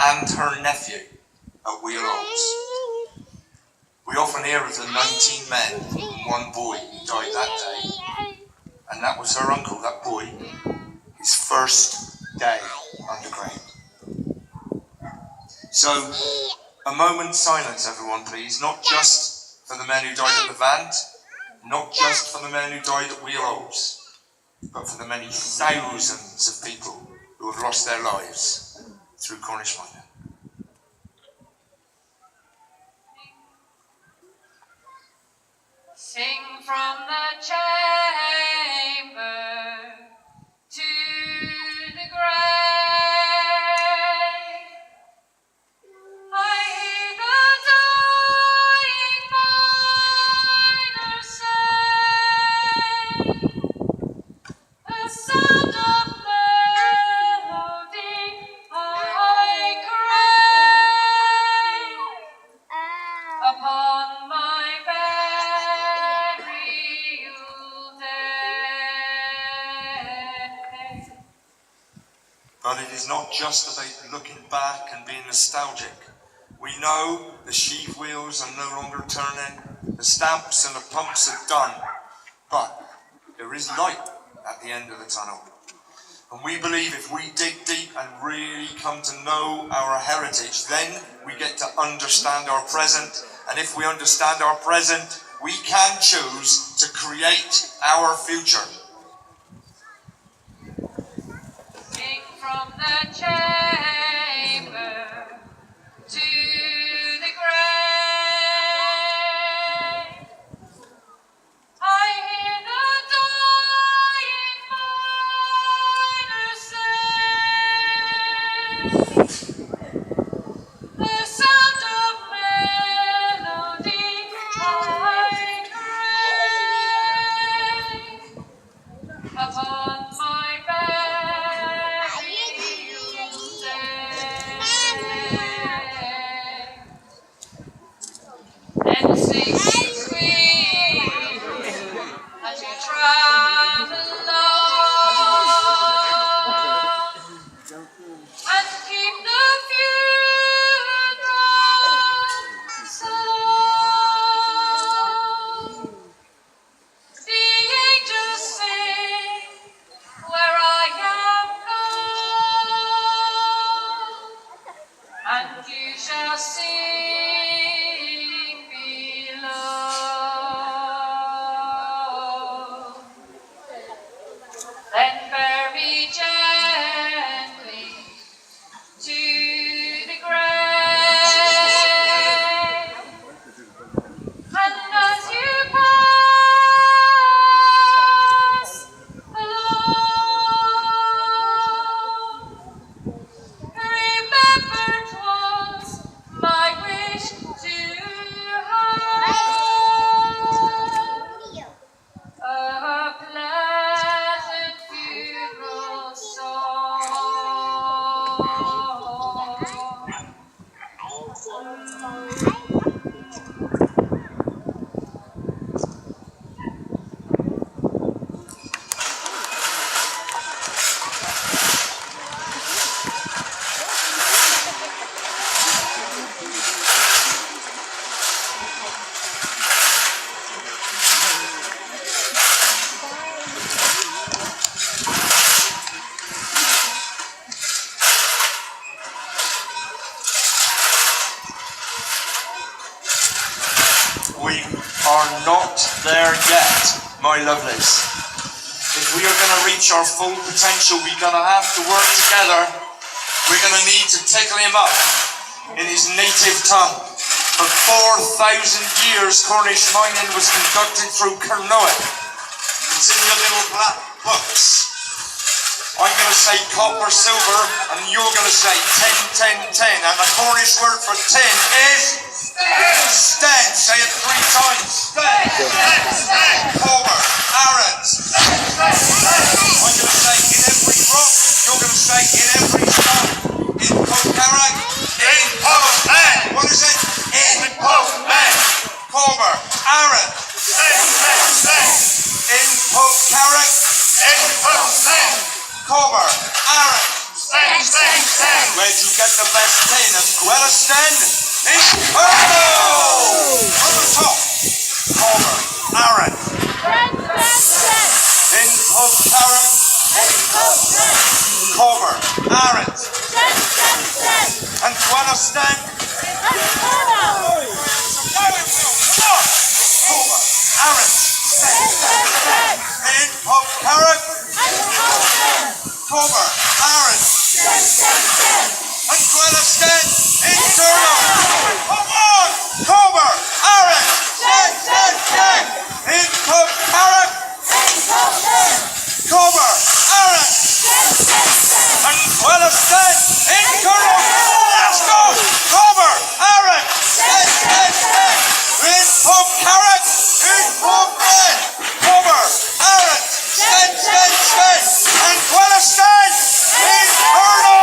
and her nephew at Wheel Oaks. We often hear of the 19 men, one boy who died that day, and that was her uncle, that boy, his first day underground. So, a moment's silence, everyone, please, not just for the men who died at the Vant, not just for the men who died at Wheel Oaks, but for the many thousands of people who have lost their lives through Cornish mining. Sing from the chamber to the grave. I hear the dying miner say, the sound of melody I crave upon my But it is not just about looking back and being nostalgic. We know the sheave wheels are no longer turning, the stamps and the pumps are done, but there is light at the end of the tunnel. And we believe if we dig deep and really come to know our heritage, then we get to understand our present. And if we understand our present, we can choose to create our future. Sing from the chamber to the grave. I hear the dying miner say, the sound of melody I crave upon my and sing sweet as you travel along, and keep the funeral song. The angels sing where I am gone, and you shall sing below. Then bear me gently to the grave, and as you pass along, remember 'twas my wish to have a pleasant funeral song. We are not there yet, my lovelies. If we are going to reach our full potential, we're going to have to work together. We're going to need to tickle him up in his native tongue. For 4,000 years, Cornish mining was conducted through Kernowick. It's in your little black books. I'm going to say copper, silver, and you're going to say 10, 10, 10. And the Cornish word for 10 is... Sten. Say it 3 times. Sten. Comer. Aaron. I'm going to say in every rock. You're going to say in every stone. In Pokerak. In Postman. What is it? In Postman. Comer. Aaron. In Pokerak. In Postman. Comer. Aaron. Where'd you get the Bestain and Gwelliston, Inferno! From the top, Comer, Aaron, in Pub Karen, Comer, Aaron, and Gwelliston. Comer, Aaron, in Pub Karen, Comer, Aaron, and Gwelliston, Inferno! Come on! Comer, Aaron, in Pub Karen, Comer, Aaron, and Gwelliston, Inferno! Let's go! Comer, Aaron, in Pub Karen, Comer, Aaron, and Gwelliston, Inferno!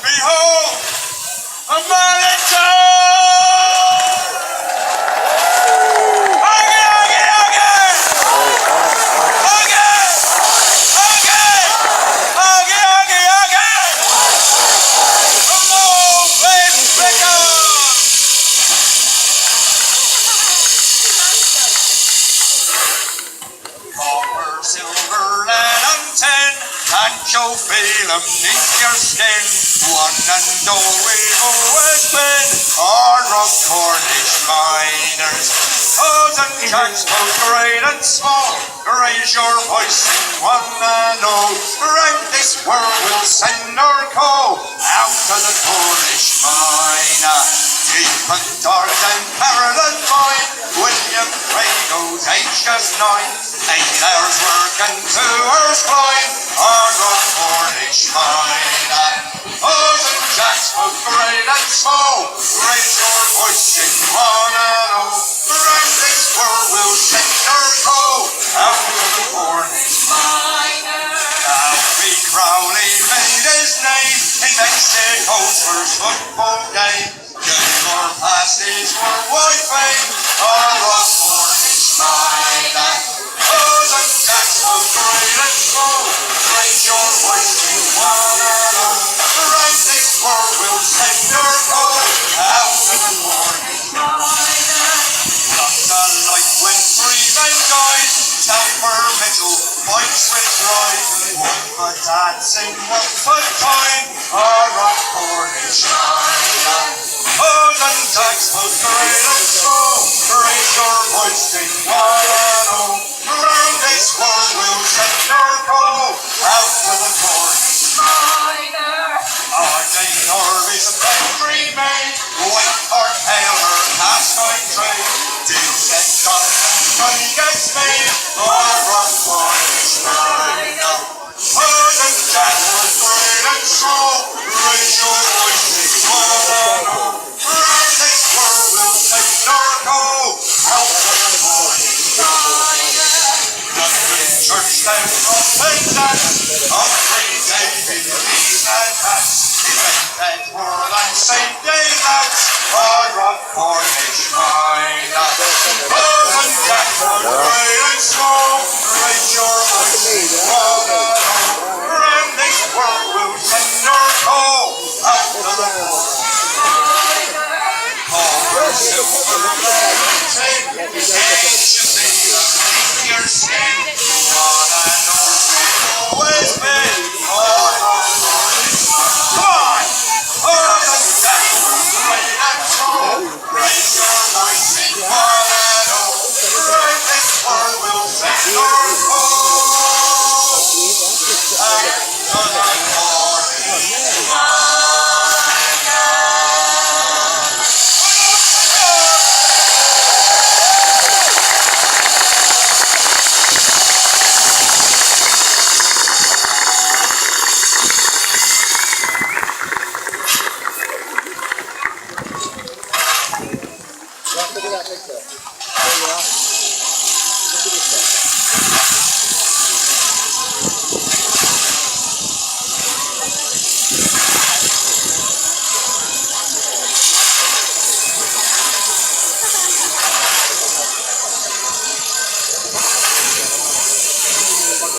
Behold, a Manitou! Copper, silver, lead, and tin, and you'll feel 'em neath your skin. One and all we've always been, our rough Cornish miners. Cousin Jacks, both great and small, raise your voice, sing one and all. Round this world we'll send our call out to the Cornish miner. Deep and dark and perilous mine, William Crago's age just 9. 8 hours work and 2 hours flying, our rough Cornish miner. Cousin Jacks, both great and small, raise your voice, sing one and all. Round this world we'll send our call out to the Cornish miner. Alfie Crowley made his name in Mexico's first football game. Gilmore passed his worldwide fame, our rough Cornish miner. Cousin Jacks, both great and small, raise your voice, sing one and all. Round this world we'll send our call out to the Cornish miner. Lost a life when 3 men died, Telfer Mitchell fights with pride. 1 foot dancing, 1 foot time, our rough Cornish miner. Cousin Jacks, both great and small, raise your voice, sing one and all. Round this world we'll send our call out to the Cornish miner. Our Dane Harvey's a country maid, white or pale her cast iron trade. Deals get done and money gets made, our rough Cornish miner. Cousin Jacks, both great and small, raise your voice, sing one and all. Round this world we'll send our call out to the Cornish miner. London church down from Penzance, of Green David, knees and hats. He went that world and St. David's, our rough Cornish miner. Cousin Jacks, both great and small, raise your voice, sing one and all. Round this world we'll send our call out to the Cornish miner. Copper, silver, lead, and tin, age you see beneath your skin. One and all we've always been, our rough Cornish miner. Come on! Cousin Jacks, both great and small, raise that mix up.